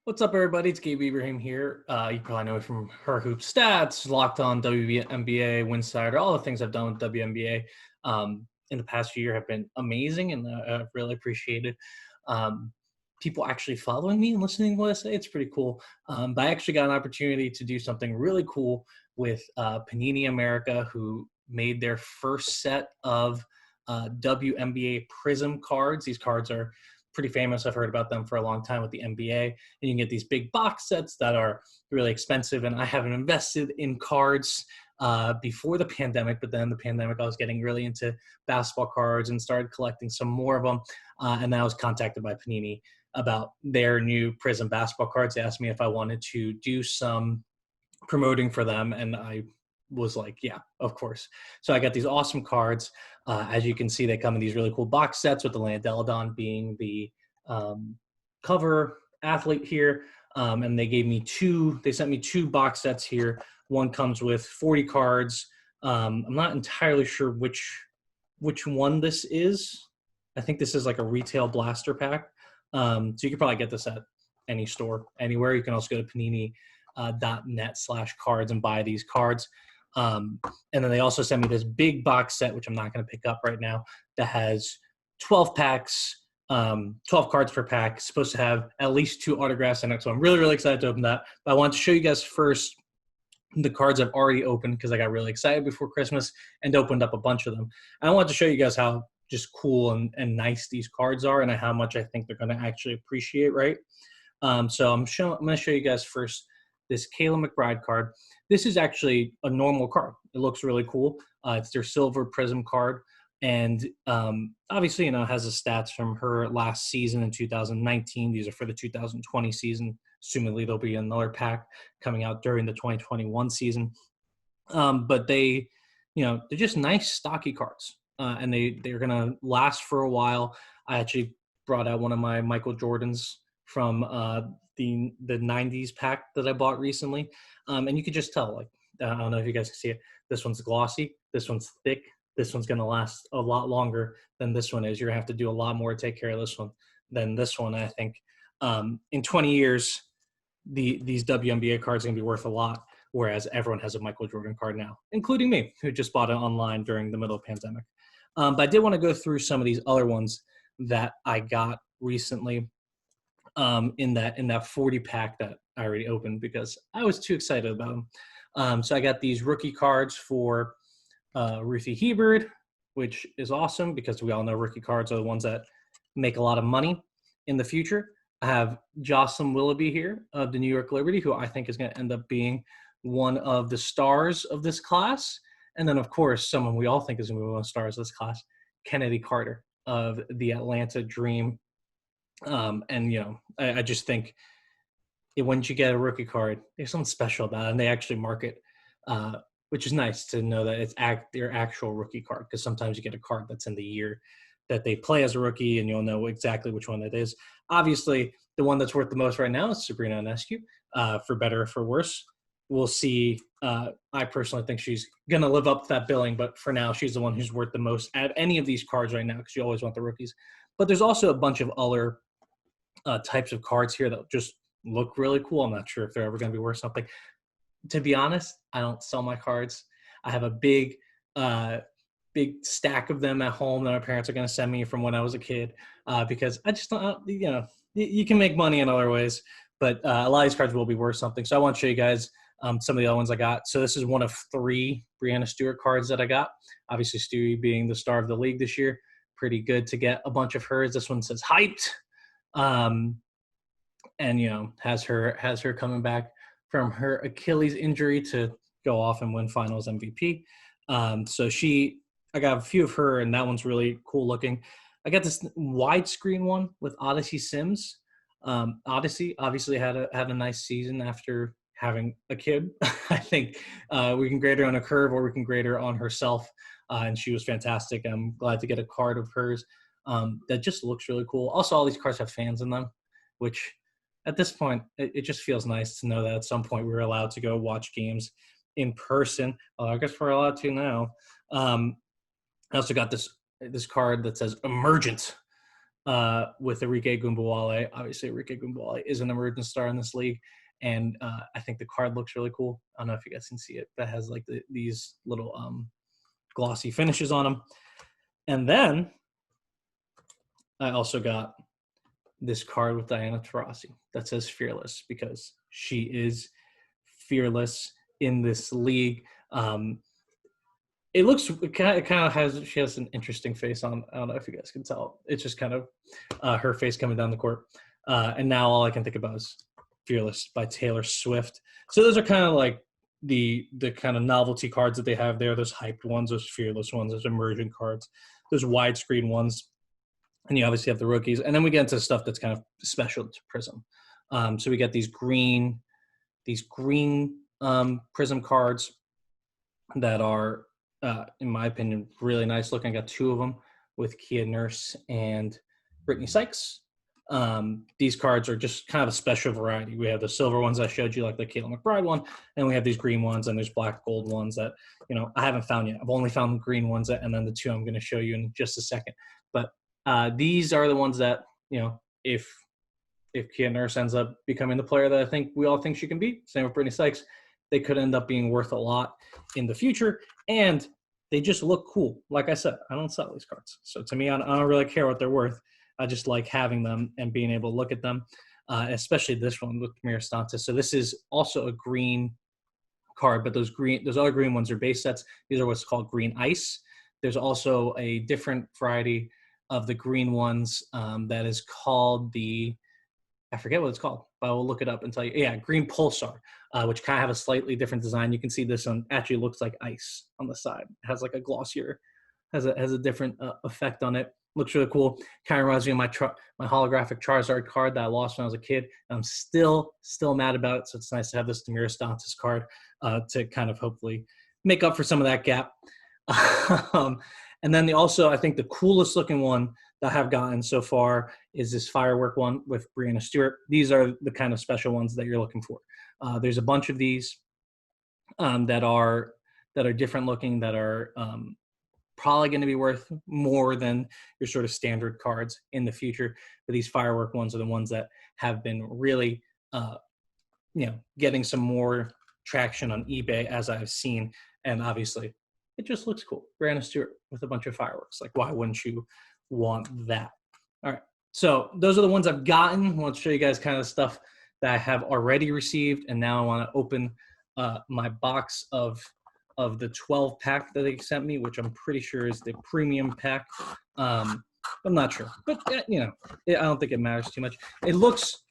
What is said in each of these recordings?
What's up, everybody? It's Gabe Ibrahim here. You probably know me from Her Hoop Stats, Locked On WNBA, Winsider, all the things I've done with WNBA in the past year have been amazing, and I've really appreciated people actually following me and listening to what I say. It's pretty cool. But I actually got an opportunity to do something really cool with Panini America, who made their first set of WNBA Prizm cards. These cards are pretty famous. I've heard about them for a long time with the NBA. And you can get these big box sets that are really expensive. And I haven't invested in cards before the pandemic, but then the pandemic, I was getting really into basketball cards and started collecting some more of them. And then I was contacted by Panini about their new Prizm basketball cards. They asked me if I wanted to do some promoting for them, and I was like, yeah, of course. So I got these awesome cards. As you can see, they come in these really cool box sets with the Deladon being the cover athlete here. And they sent me two box sets here. One comes with 40 cards. I'm not entirely sure which one this is. I think this is like a retail blaster pack. So you can probably get this at any store, anywhere. You can also go to panini.net/cards and buy these cards. And then they also sent me this big box set, which I'm not going to pick up right now, that has 12 packs, 12 cards per pack. It's supposed to have at least 2 autographs in it. So I'm really, really excited to open that. But I wanted to show you guys first the cards I've already opened because I got really excited before Christmas and opened up a bunch of them. And I wanted to show you guys how just cool and nice these cards are and how much I think they're going to actually appreciate, right? So I'm going to show you guys first this Kayla McBride card. This is actually a normal card. It looks really cool. It's their silver Prizm card. And obviously, it has the stats from her last season in 2019. These are for the 2020 season. Assumedly, there'll be another pack coming out during the 2021 season. But they're just nice, stocky cards. And they're going to last for a while. I actually brought out one of my Michael Jordans from the 90s pack that I bought recently. And you could just tell, I don't know if you guys can see it. This one's glossy. This one's thick. This one's going to last a lot longer than this one is. You're going to have to do a lot more to take care of this one than this one, I think. In 20 years, these WNBA cards are going to be worth a lot, whereas everyone has a Michael Jordan card now, including me, who just bought it online during the middle of the pandemic. But I did want to go through some of these other ones that I got recently in that 40 pack that I already opened because I was too excited about them. So I got these rookie cards for Ruthie Hebard, which is awesome because we all know rookie cards are the ones that make a lot of money in the future. I have Jocelyn Willoughby here of the New York Liberty, who I think is going to end up being one of the stars of this class. And then, of course, someone we all think is going to be one of the stars of this class, Chennedy Carter of the Atlanta Dream. I just think once you get a rookie card, there's something special about it, and they actually market, which is nice to know that it's their actual rookie card, because sometimes you get a card that's in the year that they play as a rookie, and you'll know exactly which one it is. Obviously, the one that's worth the most right now is Breanna Stewart, for better or for worse. We'll see. I personally think she's going to live up to that billing, but for now, she's the one who's worth the most at any of these cards right now because you always want the rookies. But there's also a bunch of other types of cards here that just look really cool. I'm not sure if they're ever going to be worth something. To be honest, I don't sell my cards. I have a big stack of them at home that my parents are going to send me from when I was a kid because I just don't, you can make money in other ways, but a lot of these cards will be worth something. So I want to show you guys some of the other ones I got. So this is one of 3 Breanna Stewart cards that I got. Obviously, Stewie being the star of the league this year, pretty good to get a bunch of hers. This one says hyped. And has her coming back from her Achilles injury to go off and win finals MVP. I got a few of her, and that one's really cool looking. I got this widescreen one with Odyssey Sims. Odyssey obviously had a nice season after having a kid. I think we can grade her on a curve, or we can grade her on herself, and she was fantastic. I'm glad to get a card of hers that just looks really cool. Also, all these cards have fans in them, which at this point, it just feels nice to know that at some point we were allowed to go watch games in person. I guess we're allowed to now. I also got this card that says Emergent with Enrique Gumbawale. Obviously, Enrique Gumbawale is an emerging star in this league, and I think the card looks really cool. I don't know if you guys can see it. That has like these little glossy finishes on them. And then I also got this card with Diana Taurasi that says Fearless, because she is fearless in this league. It kind of has, she has an interesting face on. I don't know if you guys can tell. It's just kind of her face coming down the court. And now all I can think about is Fearless by Taylor Swift. So those are kind of like the kind of novelty cards that they have there. Those hyped ones, those fearless ones, those emerging cards, those widescreen ones. And you obviously have the rookies. And then we get into stuff that's kind of special to Prizm. So we get these green Prizm cards that are, in my opinion, really nice looking. I got two of them with Kia Nurse and Brittany Sykes. These cards are just kind of a special variety. We have the silver ones I showed you, like the Caitlin McBride one, and we have these green ones, and there's black gold ones that, I haven't found yet. I've only found the green ones, and then the two I'm going to show you in just a second. But these are the ones that, if Kia Nurse ends up becoming the player that I think we all think she can be, same with Brittany Sykes, they could end up being worth a lot in the future, and they just look cool. Like I said, I don't sell these cards. So to me, I don't really care what they're worth. I just like having them and being able to look at them, especially this one with Tamira Stantis. So this is also a green card, but those other green ones are base sets. These are what's called green ice. There's also a different variety of the green ones that is called I forget what it's called, but I will look it up and tell you. Yeah, green pulsar, which kind of have a slightly different design. You can see this one actually looks like ice on the side. It has like a glossier, has a different effect on it. Looks really cool. Kind of reminds me of my holographic Charizard card that I lost when I was a kid. I'm still mad about it, so it's nice to have this Tamira Stantis card to kind of hopefully make up for some of that gap. And then I think the coolest looking one that I have gotten so far is this firework one with Breanna Stewart. These are the kind of special ones that you're looking for. There's a bunch of these that are different looking, that are probably going to be worth more than your sort of standard cards in the future. But these firework ones are the ones that have been really, getting some more traction on eBay, as I've seen. And obviously, it just looks cool. Breanna Stewart with a bunch of fireworks. Like, why wouldn't you want that? All right. So those are the ones I've gotten. I want to show you guys kind of stuff that I have already received. And now I want to open my box of the 12 pack that they sent me, which I'm pretty sure is the premium pack. I'm not sure, but I don't think it matters too much. It looks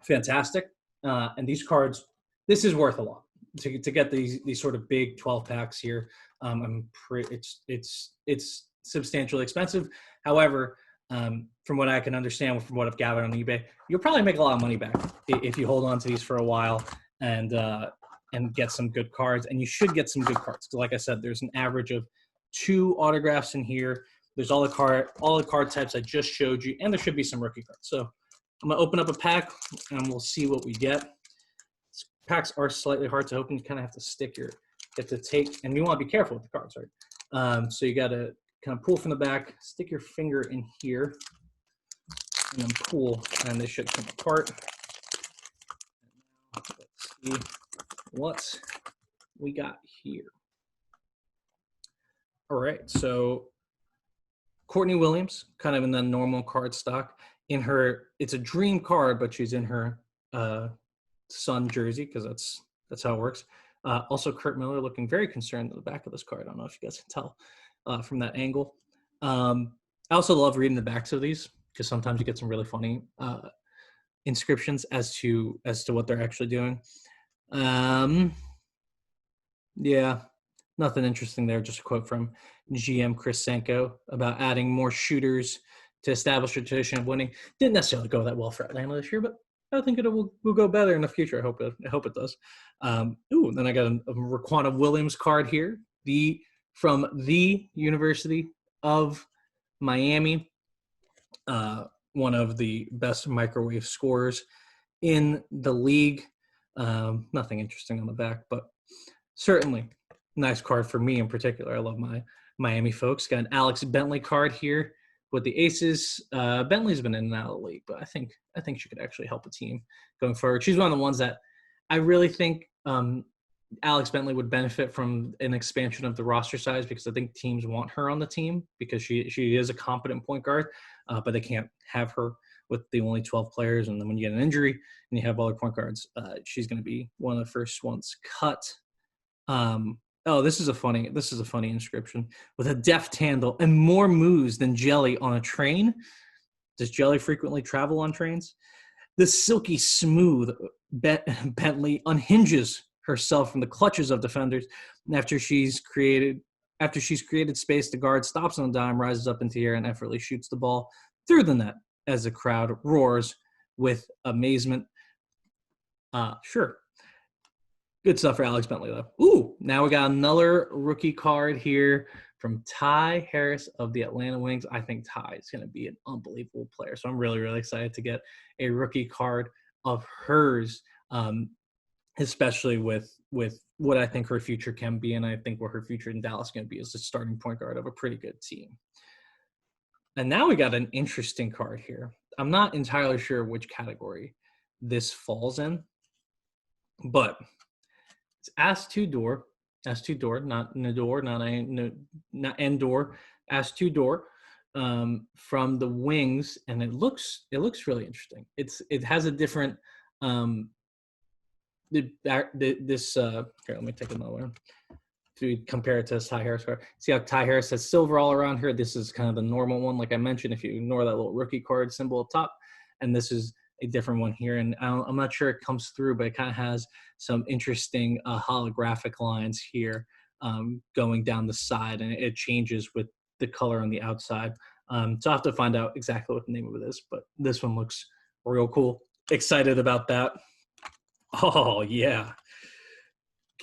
fantastic. And these cards, this is worth a lot to get these sort of big 12 packs here. It's substantially expensive. However, from what I can understand, from what I've gathered on eBay, you'll probably make a lot of money back if you hold on to these for a while and get some good cards. And you should get some good cards. So like I said, there's an average of 2 autographs in here. There's all the card types I just showed you, and there should be some rookie cards. So I'm gonna open up a pack and we'll see what we get. Packs are slightly hard to open. You kind of have to take, and you want to be careful with the cards, right? So you got to kind of pull from the back, stick your finger in here, and then pull, and they should come apart. Let's see what we got here. All right, so Courtney Williams, kind of in the normal card stock. It's a dream card, but she's in her Sun jersey, because that's how it works. Also, Kurt Miller looking very concerned at the back of this card. I don't know if you guys can tell from that angle. I also love reading the backs of these, because sometimes you get some really funny inscriptions as to what they're actually doing. Yeah, nothing interesting there. Just a quote from GM Chris Senko about adding more shooters to establish a tradition of winning. Didn't necessarily go that well for Atlanta this year, but I think it will go better in the future. I hope it does. Then I got a Raquana Williams card here, from the University of Miami, one of the best microwave scorers in the league. Nothing interesting on the back, but certainly nice card for me in particular. I love my Miami folks. Got an Alex Bentley card here with the Aces. Bentley's been in and out of the league, but I think she could actually help a team going forward. She's one of the ones that I really think Alex Bentley would benefit from an expansion of the roster size, because I think teams want her on the team because she is a competent point guard, but they can't have her with the only 12 players. And then when you get an injury and you have other point guards, she's going to be one of the first ones cut. This is a funny inscription. With a deft handle and more moves than Jelly on a train. Does Jelly frequently travel on trains? The silky smooth Bentley unhinges herself from the clutches of defenders, and after she's created space, the guard stops on a dime, rises up into the air, and effortlessly shoots the ball through the net as the crowd roars with amazement. Sure. Good stuff for Alex Bentley, though. Ooh, now we got another rookie card here from Ty Harris of the Atlanta Wings. I think Ty is going to be an unbelievable player, so I'm really, really excited to get a rookie card of hers, especially with what I think her future can be, and I think what her future in Dallas is going to be as a starting point guard of a pretty good team. And now we got an interesting card here. I'm not entirely sure which category this falls in, but it's As-Tu-Door, not Nador, not Endor, As-Tu-Door, from the Wings, and it looks really interesting. It has a different here, let me take another one to compare it to this Ty Harris card. See how Ty Harris has silver all around her? This is kind of the normal one, like I mentioned, if you ignore that little rookie card symbol up top, and this is a different one here, and I'm not sure it comes through, but it kind of has some interesting holographic lines here going down the side, and it changes with the color on the outside. So I'll have to find out exactly what the name of it is, but this one looks real cool. Excited about that. Oh, yeah.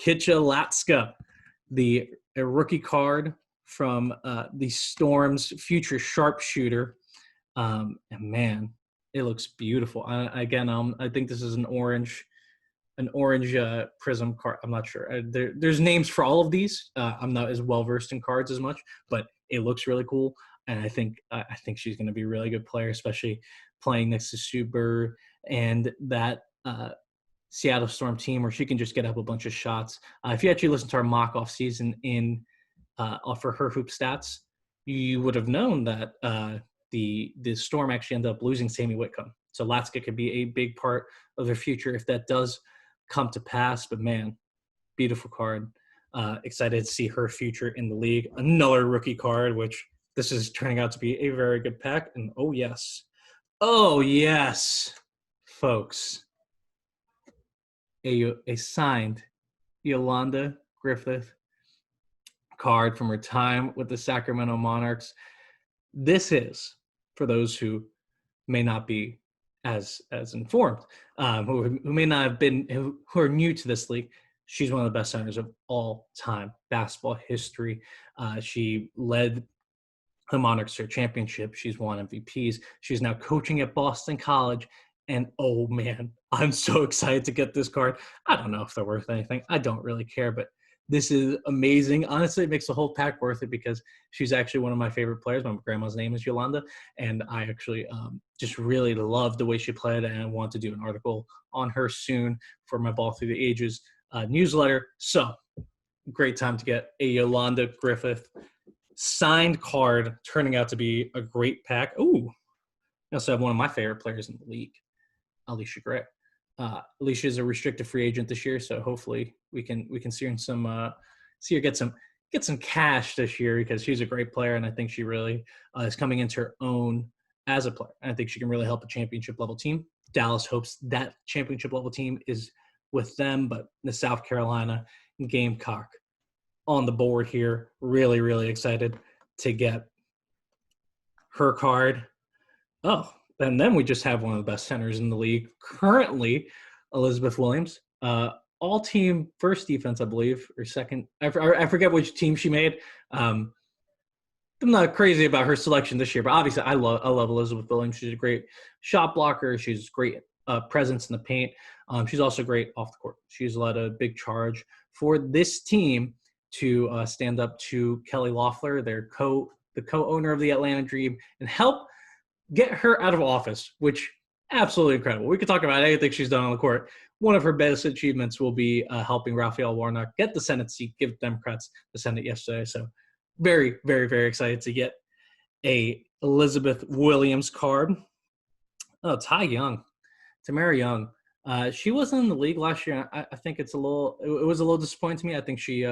Kitcha Latska, a rookie card from the Storm's future sharpshooter. And man, it looks beautiful. I think this is an orange Prizm card. I'm not sure. There's names for all of these. I'm not as well versed in cards as much, but it looks really cool. And I think she's going to be a really good player, especially playing next to Sue Bird and that Seattle Storm team where she can just get up a bunch of shots. If you actually listen to our mock off season for her hoop stats, you would have known that the Storm actually ended up losing Sammy Whitcomb. So Latska could be a big part of their future if that does come to pass. But man, beautiful card. Excited to see her future in the league. Another rookie card, which this is turning out to be a very good pack. And oh yes, folks, a signed Yolanda Griffith card from her time with the Sacramento Monarchs. This is, for those who may not be as informed, who may not have been, who are new to this league, she's one of the best centers of all time basketball history. She led the Monarchs to a championship. She's won MVPs. She's now coaching at Boston College. And oh man, I'm so excited to get this card. I don't know if they're worth anything. I don't really care, but this is amazing. Honestly, it makes the whole pack worth it because she's actually one of my favorite players. My grandma's name is Yolanda, and I actually just really love the way she played, and I want to do an article on her soon for my Ball Through the Ages newsletter. So great time to get a Yolanda Griffith signed card, turning out to be a great pack. Ooh, I also have one of my favorite players in the league, Alicia Gray. Alicia is a restricted free agent this year, so hopefully we can see her get some cash this year because she's a great player, and I think she really is coming into her own as a player. And I think she can really help a championship level team. Dallas hopes that championship level team is with them, but the South Carolina Gamecock on the board here. Really, really excited to get her card. Oh, and then we just have one of the best centers in the league currently, Elizabeth Williams. All-team first defense, I believe, or second. I forget which team she made. I'm not crazy about her selection this year, but obviously I love Elizabeth Williams. She's a great shot blocker. She's great presence in the paint. She's also great off the court. She's led a big charge for this team to stand up to Kelly Loeffler, their the co-owner of the Atlanta Dream, and help get her out of office, which absolutely incredible. We could talk about anything she's done on the court. One of her best achievements will be helping Raphael Warnock get the Senate seat, give Democrats the Senate yesterday. So very, very, very excited to get a Elizabeth Williams card. Oh, Ty Young, Tamara Young. She wasn't in the league last year. I think it was a little disappointing to me. I think she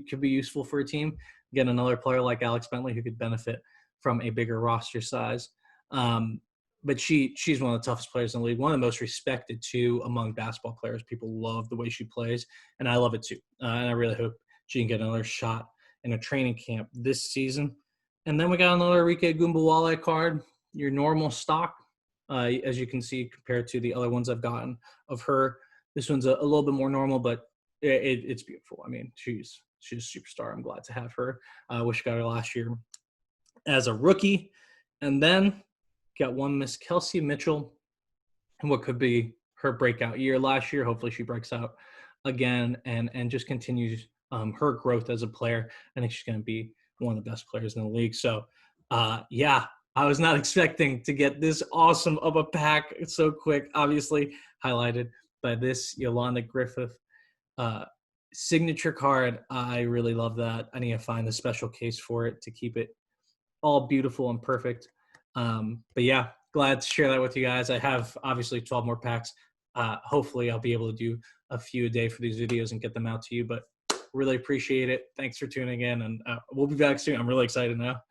could be useful for a team. Get another player like Alex Bentley who could benefit from a bigger roster size. But she's one of the toughest players in the league, one of the most respected too among basketball players. People love the way she plays, and I love it too. And I really hope she can get another shot in a training camp this season. And then we got another Arike Gumbawale card, your normal stock, as you can see, compared to the other ones I've gotten of her. This one's a little bit more normal, but it's beautiful. I mean, she's a superstar. I'm glad to have her. I wish I got her last year as a rookie. And then got one Miss Kelsey Mitchell, and what could be her breakout year last year. Hopefully she breaks out again and just continues her growth as a player. I think she's going to be one of the best players in the league. So, yeah, I was not expecting to get this awesome of a pack so quick, obviously highlighted by this Yolanda Griffith signature card. I really love that. I need to find a special case for it to keep it all beautiful and perfect. But yeah, glad to share that with you guys. I have obviously 12 more packs. Hopefully I'll be able to do a few a day for these videos and get them out to you, but really appreciate it. Thanks for tuning in, and we'll be back soon. I'm really excited now.